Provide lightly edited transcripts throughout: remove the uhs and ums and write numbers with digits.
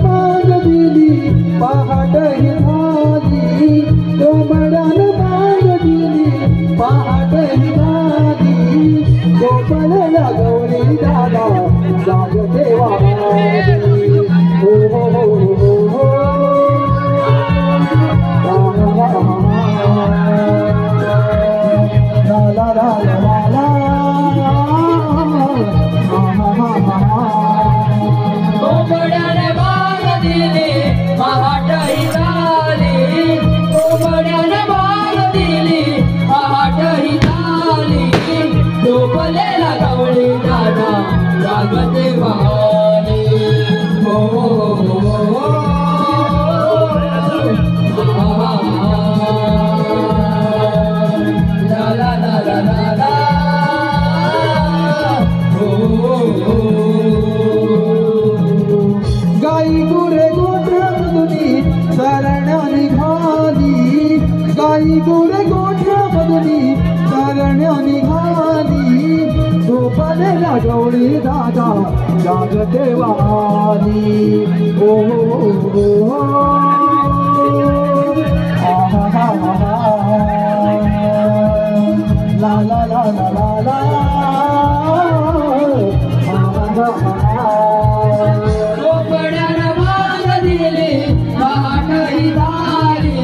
बाग दिली पहाट ही झाली, डोंबरान बाग दिली पहाट ही झाली, गोपालला गौरी दादा जागते वाली. हो हो हो हो हो ला ला ला ला ला कोंबड्याने बाग दिली पहाट ही झाली, कोंबड्याने बाग दिली पहाट ही झाली, झोपलेला गवळी दादा जागते वाली. हो हो हो हो ला ला ला ला ला ला हो हो. गाई गुरे गोठ्यामधुनी चरण्या निघाली, गाई गुरे गोठ्यामधुनी चरण्या निघाली, झोपलेला गवळी दादा जागते वाली. ओ हो हो हो आहा हा हा ला ला ला ला ला ला कोंबड्याने बाग दिली पहाट ही झाली,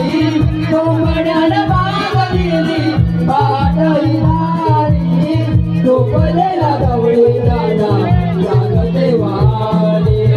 कोंबड्याने बाग दिली पहाट ही झाली, झोपलेला गवळी दादा जागते वाली.